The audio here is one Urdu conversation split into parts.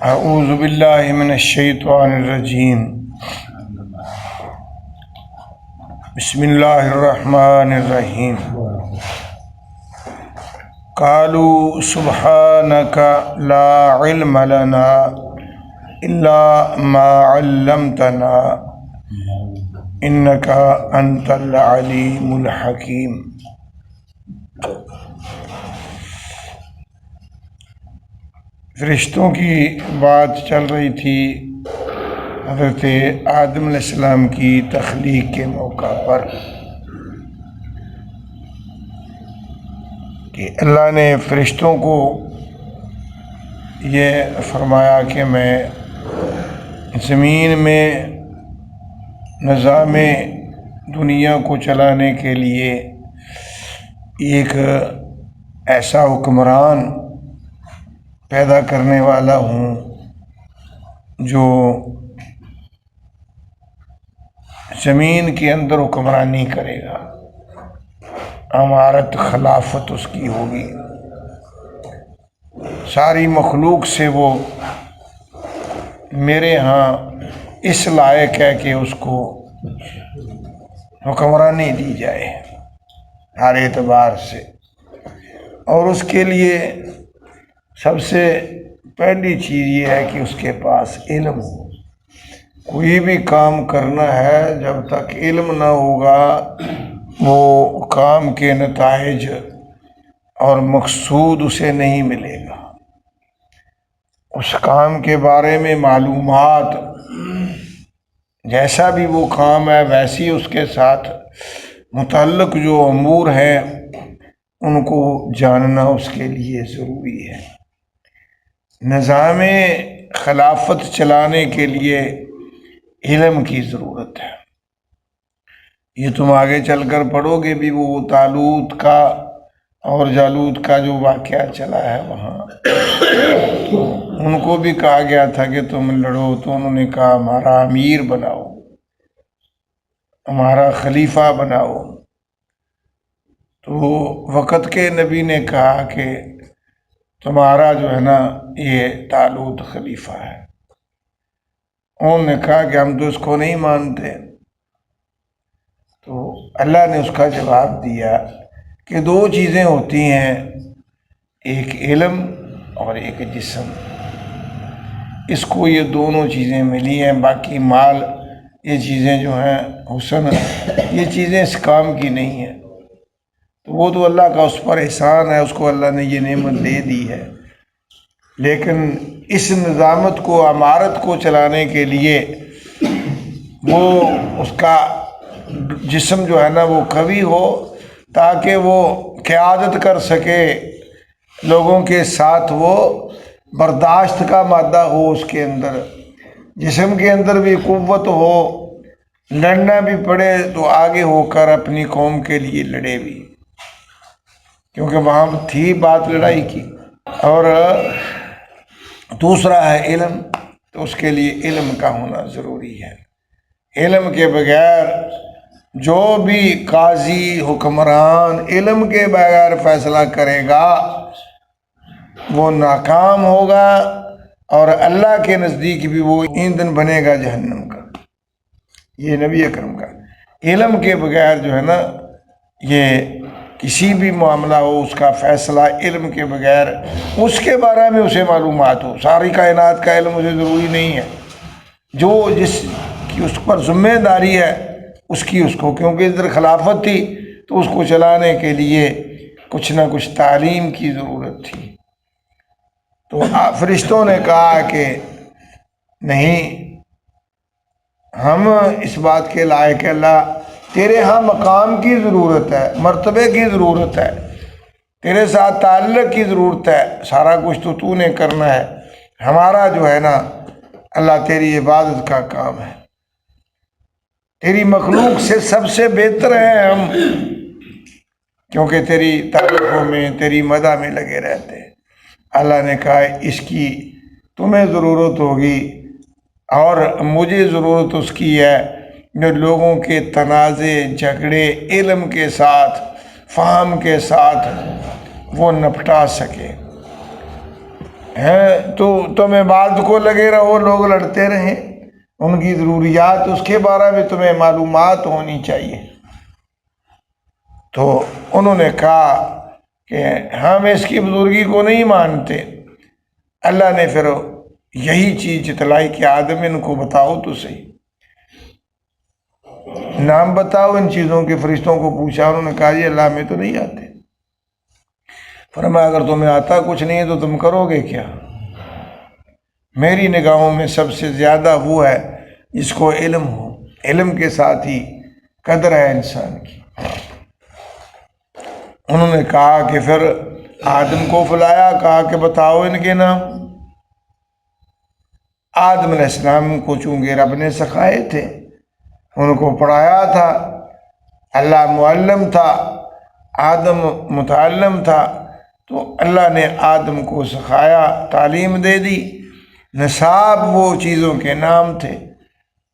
اعوذ باللہ من الشیطان الرجیم بسم اللہ الرحمن الرحیم قالوا سبحانک لا علم لنا الا ما علمتنا انک انت العلیم الحکیم۔ فرشتوں کی بات چل رہی تھی حضرت آدم علیہ السلام کی تخلیق کے موقع پر کہ اللہ نے فرشتوں کو یہ فرمایا کہ میں زمین میں نظام دنیا کو چلانے کے لیے ایک ایسا حکمران پیدا کرنے والا ہوں جو زمین کے اندر حکمرانی کرے گا، امارت خلافت اس کی ہوگی، ساری مخلوق سے وہ میرے ہاں اس لائق ہے کہ اس کو حکمرانی دی جائے ہر اعتبار سے، اور اس کے لیے سب سے پہلی چیز یہ ہے کہ اس کے پاس علم ہو۔ کوئی بھی کام کرنا ہے جب تک علم نہ ہوگا وہ کام کے نتائج اور مقصود اسے نہیں ملے گا۔ اس کام کے بارے میں معلومات، جیسا بھی وہ کام ہے ویسی اس کے ساتھ متعلق جو امور ہیں ان کو جاننا اس کے لیے ضروری ہے۔ نظام خلافت چلانے کے لیے علم کی ضرورت ہے۔ یہ تم آگے چل کر پڑھو گے بھی، وہ طالوت کا اور جالوت کا جو واقعہ چلا ہے وہاں ان کو بھی کہا گیا تھا کہ تم لڑو، تو انہوں نے کہا ہمارا امیر بناؤ، ہمارا خلیفہ بناؤ۔ تو وقت کے نبی نے کہا کہ تمہارا جو ہے نا یہ طالوت خلیفہ ہے۔ انہوں نے کہا کہ ہم تو اس کو نہیں مانتے۔ تو اللہ نے اس کا جواب دیا کہ دو چیزیں ہوتی ہیں، ایک علم اور ایک جسم، اس کو یہ دونوں چیزیں ملی ہیں، باقی مال یہ چیزیں جو ہیں حسن یہ چیزیں اس کام کی نہیں ہیں۔ تو وہ تو اللہ کا اس پر احسان ہے، اس کو اللہ نے یہ نعمت دے دی ہے، لیکن اس نظامت کو، امارت کو چلانے کے لیے وہ اس کا جسم جو ہے نا وہ قوی ہو، تاکہ وہ قیادت کر سکے لوگوں کے ساتھ، وہ برداشت کا مادہ ہو اس کے اندر، جسم کے اندر بھی قوت ہو، لڑنا بھی پڑے تو آگے ہو کر اپنی قوم کے لیے لڑے بھی، کیونکہ وہاں تھی بات لڑائی کی۔ اور دوسرا ہے علم، تو اس کے لیے علم کا ہونا ضروری ہے۔ علم کے بغیر جو بھی قاضی، حکمران علم کے بغیر فیصلہ کرے گا وہ ناکام ہوگا، اور اللہ کے نزدیک بھی وہ ایندھن بنے گا جہنم کا۔ یہ نبی اکرم کا علم کے بغیر جو ہے نا یہ کسی بھی معاملہ ہو، اس کا فیصلہ علم کے بغیر، اس کے بارے میں اسے معلومات ہو، ساری کائنات کا علم اسے ضروری نہیں ہے، جو جس کی اس پر ذمہ داری ہے اس کی اس کو، کیونکہ ادھر خلافت تھی تو اس کو چلانے کے لیے کچھ نہ کچھ تعلیم کی ضرورت تھی۔ تو فرشتوں نے کہا کہ نہیں، ہم اس بات کے لائق ہیں، اللہ تیرے ہاں مقام کی ضرورت ہے، مرتبے کی ضرورت ہے، تیرے ساتھ تعلق کی ضرورت ہے، سارا کچھ تو نے کرنا ہے، ہمارا جو ہے نا اللہ تیری عبادت کا کام ہے، تیری مخلوق سے سب سے بہتر ہیں ہم، کیونکہ تیری تعریفوں میں، تیری مدح میں لگے رہتے ہیں۔ اللہ نے کہا اس کی تمہیں ضرورت ہوگی، اور مجھے ضرورت اس کی ہے جو لوگوں کے تنازع جھگڑے علم کے ساتھ، فہم کے ساتھ وہ نپٹا سکے۔ ہیں تو تم عبادت کو لگے رہو، لوگ لڑتے رہیں، ان کی ضروریات اس کے بارے میں تمہیں معلومات ہونی چاہیے۔ تو انہوں نے کہا کہ ہم اس کی بزرگی کو نہیں مانتے۔ اللہ نے پھر یہی چیز جتلائی کہ آدم ان کو بتاؤ تو صحیح، نام بتاؤ ان چیزوں کے۔ فرشتوں کو پوچھا، انہوں نے کہا یہ اللہ میں تو نہیں آتے۔ فرمایا اگر تمہیں آتا کچھ نہیں ہے تو تم کرو گے کیا؟ میری نگاہوں میں سب سے زیادہ وہ ہے جس کو علم ہو، علم کے ساتھ ہی قدر ہے انسان کی۔ انہوں نے کہا کہ پھر آدم کو بلایا، کہا کہ بتاؤ ان کے نام۔ آدم علیہ السلام کو چونکہ رب نے سکھائے تھے، ان کو پڑھایا تھا، اللہ معلم تھا، آدم متعلم تھا، تو اللہ نے آدم کو سکھایا، تعلیم دے دی۔ نصاب وہ چیزوں کے نام تھے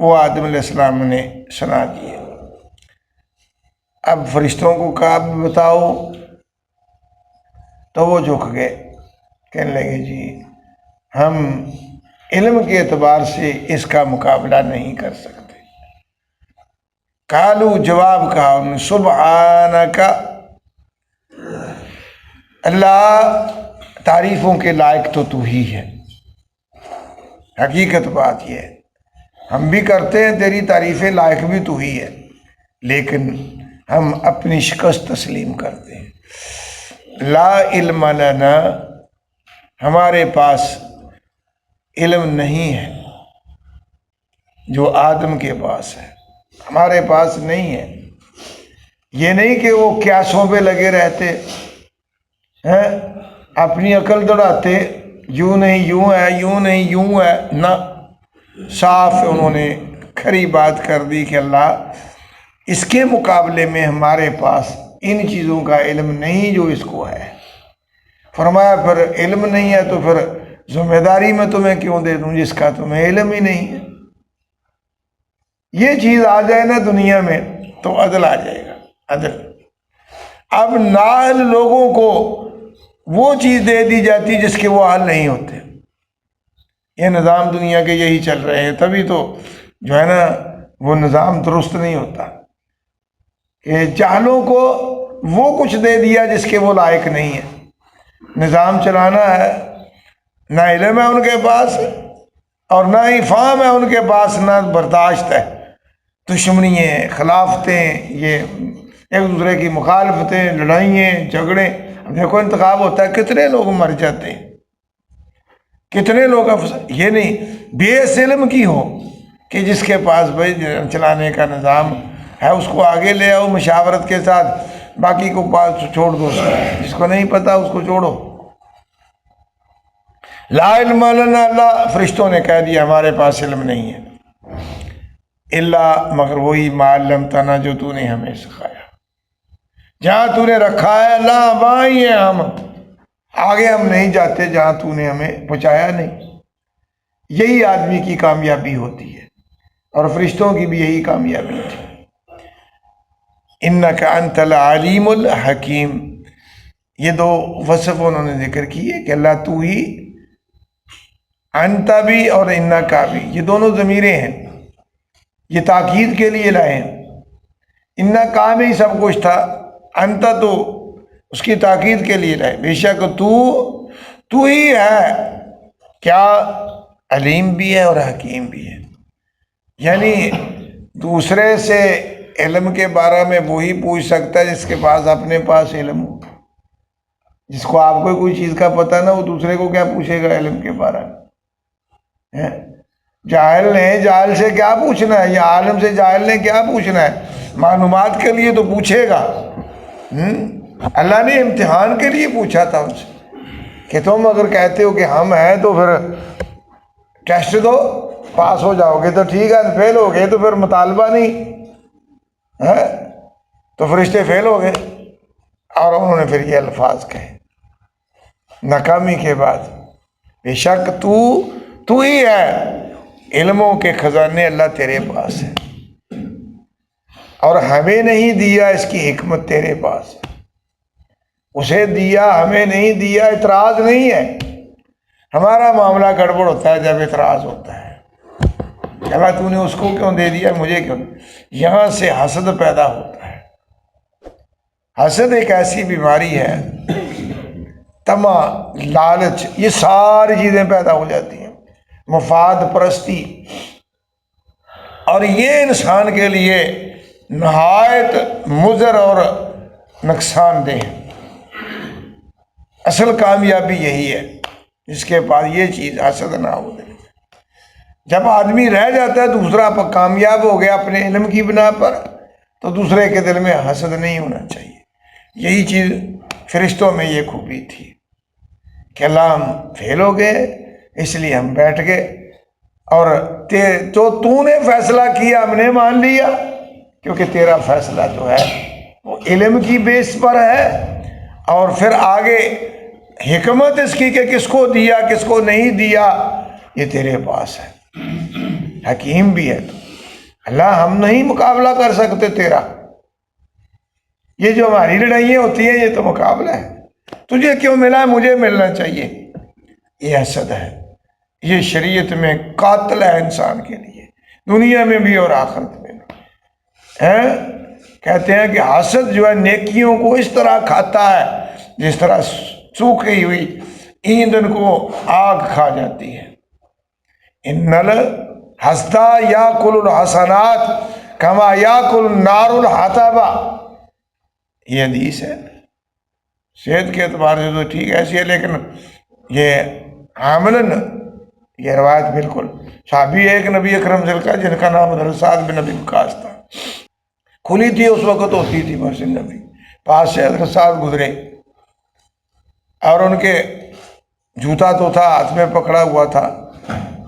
وہ آدم علیہ السلام نے سنا دیے۔ اب فرشتوں کو کہا بتاؤ، تو وہ جھک گئے، کہنے لگے جی ہم علم کے اعتبار سے اس کا مقابلہ نہیں کر سکتے۔ قالو، جواب کہا انہوں نے، سبحانک، اللہ تعریفوں کے لائق تو ہی ہے۔ حقیقت بات یہ ہے، ہم بھی کرتے ہیں تیری تعریفیں، لائق بھی تو ہی ہے، لیکن ہم اپنی شکست تسلیم کرتے ہیں۔ لا علم لنا، ہمارے پاس علم نہیں ہے جو آدم کے پاس ہے، ہمارے پاس نہیں ہے۔ یہ نہیں کہ وہ قیاسوں پہ لگے رہتے ہیں، اپنی عقل دوڑاتے، یوں نہیں یوں ہے، یوں نہیں یوں ہے، نہ، صاف انہوں نے کھری بات کر دی کہ اللہ اس کے مقابلے میں ہمارے پاس ان چیزوں کا علم نہیں جو اس کو ہے۔ فرمایا پھر علم نہیں ہے تو پھر ذمہ داری میں تمہیں کیوں دے دوں جس کا تمہیں علم ہی نہیں ہے؟ یہ چیز آ جائے نا دنیا میں تو عدل آ جائے گا، عدل۔ اب نااہل لوگوں کو وہ چیز دے دی جاتی جس کے وہ حل نہیں ہوتے۔ یہ نظام دنیا کے یہی چل رہے ہیں، تبھی تو جو ہے نا وہ نظام درست نہیں ہوتا کہ جاہلوں کو وہ کچھ دے دیا جس کے وہ لائق نہیں ہے۔ نظام چلانا ہے، نہ علم ہے ان کے پاس اور نہ ہی فہم ہے ان کے پاس، نہ برداشت ہے۔ دشمنییں، خلافتیں، یہ ایک دوسرے کی مخالفتیں، لڑائییں، جھگڑے۔ اب دیکھو انتخاب ہوتا ہے، کتنے لوگ مر جاتے ہیں، کتنے لوگ یہ نہیں بے علم کی ہو کہ جس کے پاس بھائی چلانے کا نظام ہے اس کو آگے لے آؤ مشاورت کے ساتھ، باقی کو پاس چھوڑ دو، جس کو نہیں پتا اس کو چھوڑو۔ لا علم لنا، اللہ فرشتوں نے کہہ دیا ہمارے پاس علم نہیں ہے، اللہ مگر وہی ما علمتنا جو تو نے ہمیں سکھایا۔ جہاں تو نے رکھا ہے اللہ وہاں ہی ہے، ہم آگے ہم نہیں جاتے جہاں تو نے ہمیں پہنچایا نہیں۔ یہی آدمی کی کامیابی ہوتی ہے، اور فرشتوں کی بھی یہی کامیابی تھی۔ انک انت العلیم الحکیم، یہ دو وصف انہوں نے ذکر کیے کہ اللہ تو ہی، انت بھی اور انکا بھی، یہ دونوں ضمیریں ہیں، یہ تاکید کے لیے لائے ہیں۔ انکا میں ہی سب کچھ تھا، انت تو اس کی تاکید کے لیے لائے، بے شک تو ہی ہے، کیا علیم بھی ہے اور حکیم بھی ہے۔ یعنی دوسرے سے علم کے بارے میں وہی پوچھ سکتا ہے جس کے پاس اپنے پاس علم ہو۔ جس کو آپ کو کوئی چیز کا پتہ نہ ہو دوسرے کو کیا پوچھے گا علم کے بارے میں؟ جاہل نے جاہل سے کیا پوچھنا ہے، یا عالم سے جاہل نے کیا پوچھنا ہے؟ معلومات کے لیے تو پوچھے گا۔ اللہ نے امتحان کے لیے پوچھا تھا ان سے کہ تم اگر کہتے ہو کہ ہم ہیں تو پھر ٹیسٹ دو، پاس ہو جاؤ گے تو ٹھیک ہے، فیل ہو گئے تو پھر مطالبہ نہیں ہے، تو فرشتے فیل ہو گئے۔ اور انہوں نے پھر یہ الفاظ کہے ناکامی کے بعد، بے شک تو ہی ہے، علموں کے خزانے اللہ تیرے پاس ہے، اور ہمیں نہیں دیا اس کی حکمت تیرے پاس ہے، اسے دیا ہمیں نہیں دیا، اعتراض نہیں ہے۔ ہمارا معاملہ گڑبڑ ہوتا ہے جب اعتراض ہوتا ہے، اللہ تو نے اس کو کیوں دے دیا، مجھے کیوں؟ یہاں سے حسد پیدا ہوتا ہے۔ حسد ایک ایسی بیماری ہے، طمع، لالچ، یہ ساری چیزیں پیدا ہو جاتی ہیں، مفاد پرستی، اور یہ انسان کے لیے نہایت مضر اور نقصان دہ ہے۔ اصل کامیابی یہی ہے جس کے پاس یہ چیز حسد نہ ہو۔ جب آدمی رہ جاتا ہے دوسرا کامیاب ہو گیا اپنے علم کی بنا پر، تو دوسرے کے دل میں حسد نہیں ہونا چاہیے۔ یہی چیز فرشتوں میں یہ خوبی تھی کہ اللہ ہم فیل ہو گئے اس لیے ہم بیٹھ گئے، اور جو تو نے فیصلہ کیا ہم نے مان لیا، کیونکہ تیرا فیصلہ جو ہے وہ علم کی بیس پر ہے، اور پھر آگے حکمت اس کی کہ کس کو دیا کس کو نہیں دیا یہ تیرے پاس ہے، حکیم بھی ہے تو۔ اللہ ہم نہیں مقابلہ کر سکتے تیرا، یہ جو ہماری لڑائیاں ہوتی ہیں یہ تو مقابلہ ہے، تجھے کیوں ملا مجھے ملنا چاہیے، یہ حسد ہے۔ یہ شریعت میں قاتل ہے انسان کے لیے، دنیا میں بھی اور آخرت میں بھی ہے۔ کہتے ہیں کہ حسد جو ہے نیکیوں کو اس طرح کھاتا ہے جس طرح سوکھی ہوئی ایندھن کو آگ کھا جاتی ہے۔ ان الحسد یاکل الحسنات کما یاکل النار الحطب، یہ حدیث ہے، صحت کے اعتبار سے تو ٹھیک ایسی ہے، لیکن یہ عملاً یہ روایت بالکل صحابی ہے ایک نبی اکرم صلی اللہ علیہ وسلم جن کا نام حضرت سعد بن ابی وقاص تھا، کھلی تھی اس وقت ہوتی تھی مسجد نبی، پاس سے حضرت سعد گزرے اور ان کے جوتا تو تھا ہاتھ میں پکڑا ہوا تھا،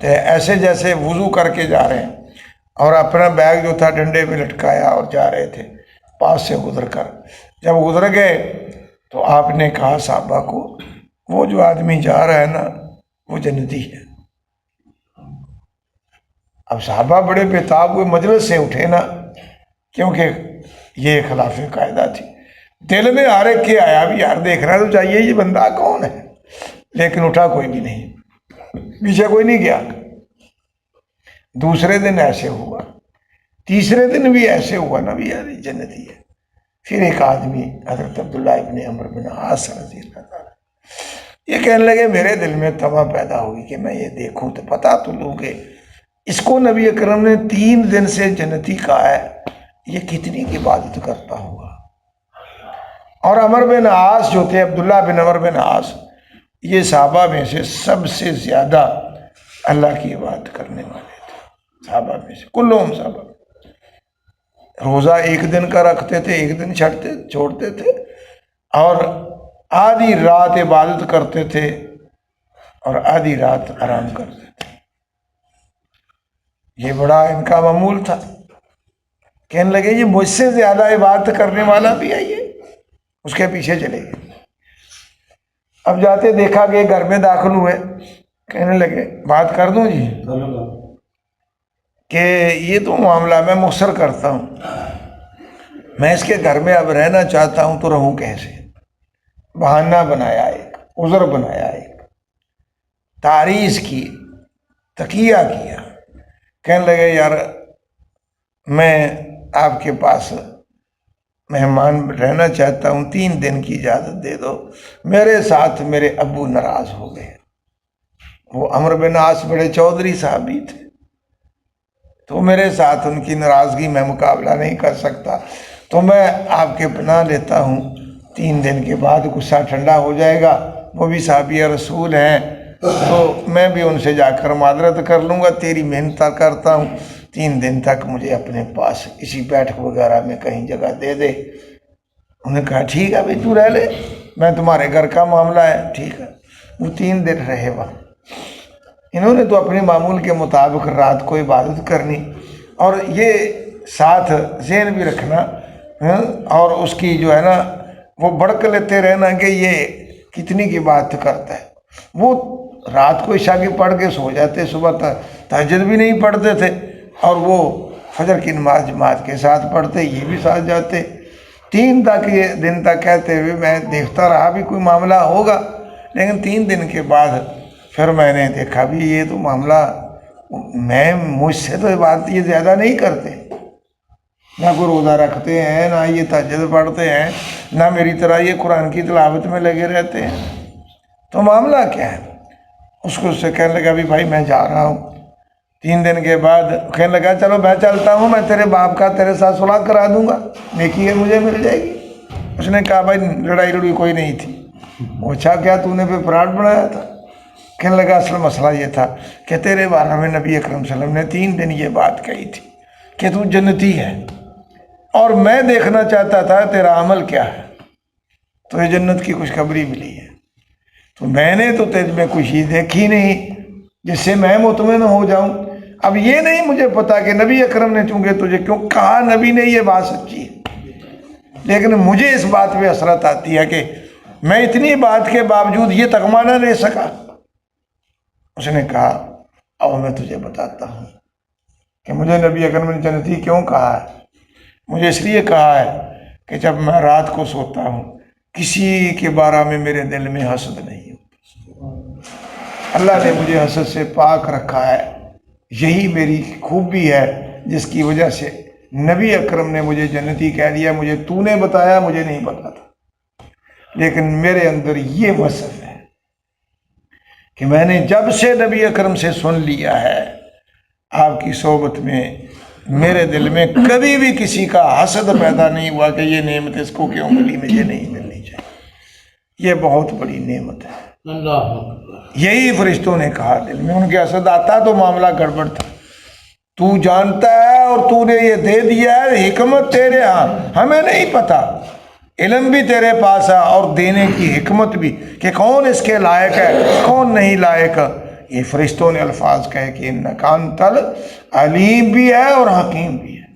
تو ایسے جیسے وضو کر کے جا رہے ہیں، اور اپنا بیگ جو تھا ڈنڈے میں لٹکایا اور جا رہے تھے پاس سے گزر کر۔ جب گزر گئے تو آپ نے کہا صحابہ کو، وہ جو آدمی جا رہا ہے نا وہ جنتی ہے۔ اب صحابہ بڑے بےتاب ہوئے، مجلس سے اٹھے نا، کیونکہ یہ خلاف قاعدہ تھی، دل میں ہر ایک کے آیا بھی یار دیکھنا تو چاہیے یہ بندہ کون ہے، لیکن اٹھا کوئی بھی نہیں، پیچھے کوئی نہیں گیا۔ دوسرے دن ایسے ہوا، تیسرے دن بھی ایسے ہوا نا بھی یار جنتی ہے۔ پھر ایک آدمی حضرت عبداللہ ابن عمرو بن عاص رضی اللہ تعالیٰ یہ کہنے لگے میرے دل میں طمع پیدا ہوئی کہ میں یہ دیکھوں تو پتہ تو لوں کہ اس کو نبی اکرم نے 3 دن سے جنتی کہا ہے، یہ کتنی عبادت کرتا ہوگا۔ اور عمر بن عاص جو تھے، عبداللہ بن عمر بن عاص، یہ صحابہ میں سے سب سے زیادہ اللہ کی عبادت کرنے والے تھے، صحابہ میں سے کلہم صحابہ۔ روزہ 1 دن کا رکھتے تھے، 1 دن چھوڑتے تھے، اور آدھی رات عبادت کرتے تھے اور آدھی رات آرام کرتے تھے۔ یہ بڑا ان کا معمول تھا۔ کہنے لگے یہ مجھ سے زیادہ عبادت کرنے والا بھی ہے، یہ اس کے پیچھے چلے گئے۔ اب جاتے دیکھا کہ گھر میں داخل ہوئے، کہنے لگے بات کر دوں جی کہ یہ تو معاملہ میں مختصر کرتا ہوں، میں اس کے گھر میں اب رہنا چاہتا ہوں تو رہوں کیسے؟ بہانہ بنایا، ایک عذر بنایا، ایک تعریض کی، تقیہ کیا۔ کہنے لگے یار میں آپ کے پاس مہمان رہنا چاہتا ہوں، 3 دن کی اجازت دے دو، میرے ساتھ میرے ابو ناراض ہو گئے۔ وہ عمرو بن عاص بڑے چودھری صحابی تھے، تو میرے ساتھ ان کی ناراضگی میں مقابلہ نہیں کر سکتا، تو میں آپ کے پناہ لیتا ہوں، 3 دن کے بعد غصہ ٹھنڈا ہو جائے گا، وہ بھی صحابی رسول ہیں، تو میں بھی ان سے جا کر معذرت کر لوں گا، تیری محنت کرتا ہوں، 3 دن تک مجھے اپنے پاس کسی بیٹھک وغیرہ میں کہیں جگہ دے دے۔ انہوں نے کہا ٹھیک ہے بھائی تو رہ لے، میں تمہارے گھر کا معاملہ ہے، ٹھیک ہے۔ وہ 3 دن رہے وہاں۔ انہوں نے تو اپنے معمول کے مطابق رات کو عبادت کرنی، اور یہ ساتھ ذہن بھی رکھنا، اور اس کی جو ہے نا وہ بڑک لیتے رہنا کہ یہ کتنی کی بات کرتا ہے۔ وہ رات کو عشاء کی پڑھ کے سو جاتے، صبح تہجد بھی نہیں پڑھتے تھے، اور وہ فجر کی نماز جماعت کے ساتھ پڑھتے، یہ بھی ساتھ جاتے۔ 3 دن تک کہتے ہوئے میں دیکھتا رہا بھی کوئی معاملہ ہوگا، لیکن 3 دن کے بعد پھر میں نے دیکھا بھی یہ تو معاملہ، مجھ سے تو بات یہ زیادہ نہیں کرتے، نہ کوئی روزہ رکھتے ہیں، نہ یہ تہجد پڑھتے ہیں، نہ میری طرح یہ قرآن کی تلاوت میں لگے رہتے ہیں، تو معاملہ کیا ہے؟ اس کو اس سے کہنے لگا بھی بھائی میں جا رہا ہوں۔ 3 دن کے بعد کہنے لگا چلو میں چلتا ہوں، میں تیرے باپ کا تیرے ساتھ صلح کرا دوں گا، نیکی ہے مجھے مل جائے گی۔ اس نے کہا بھائی لڑائی لڑوئی کوئی نہیں تھی۔ پوچھا کیا تو نے پھر فراڈ بنایا تھا؟ کہنے لگا اصل مسئلہ یہ تھا کہ تیرے بارے میں نبی اکرم صلی اللہ علیہ وسلم نے 3 دن یہ بات کہی تھی کہ تو جنتی ہے، اور میں دیکھنا چاہتا تھا تیرا عمل کیا ہے، تجھے جنت کی خوشخبری ملی ہے، تو میں نے تو تجھ میں کچھ چیز دیکھی نہیں جس سے میں مطمئن ہو جاؤں۔ اب یہ نہیں مجھے پتا کہ نبی اکرم نے چونکہ تجھے کیوں کہا، نبی نے یہ بات سچی ہے، لیکن مجھے اس بات پہ حسرت آتی ہے کہ میں اتنی بات کے باوجود یہ تغمہ نہ لے سکا۔ اس نے کہا اب میں تجھے بتاتا ہوں کہ مجھے نبی اکرم نے جنتی کیوں کہا ہے۔ مجھے اس لیے کہا ہے کہ جب میں رات کو سوتا ہوں کسی کے بارے میں میرے دل میں حسد نہیں ہوتا، اللہ نے مجھے حسد سے پاک رکھا ہے، یہی میری خوبی ہے جس کی وجہ سے نبی اکرم نے مجھے جنتی کہہ دیا۔ مجھے تو نے بتایا، مجھے نہیں پتا تھا، لیکن میرے اندر یہ وصف ہے کہ میں نے جب سے نبی اکرم سے سن لیا ہے آپ کی صحبت میں، میرے دل میں کبھی بھی کسی کا حسد پیدا نہیں ہوا کہ یہ نعمت اس کو کیوں ملی، مجھے نہیں ملنی چاہیے۔ یہ بہت بڑی نعمت ہے۔ یہی فرشتوں نے کہا دل میں ان کے حسد آتا تو معاملہ گڑبڑ تھا۔ تو جانتا ہے اور تو نے یہ دے دیا ہے، حکمت تیرے ہاں، ہمیں نہیں پتا، علم بھی تیرے پاس ہے اور دینے کی حکمت بھی کہ کون اس کے لائق ہے کون نہیں لائق۔ یہ فرشتوں نے الفاظ کہے کہ انک انت العلیم بھی ہے اور حکیم بھی۔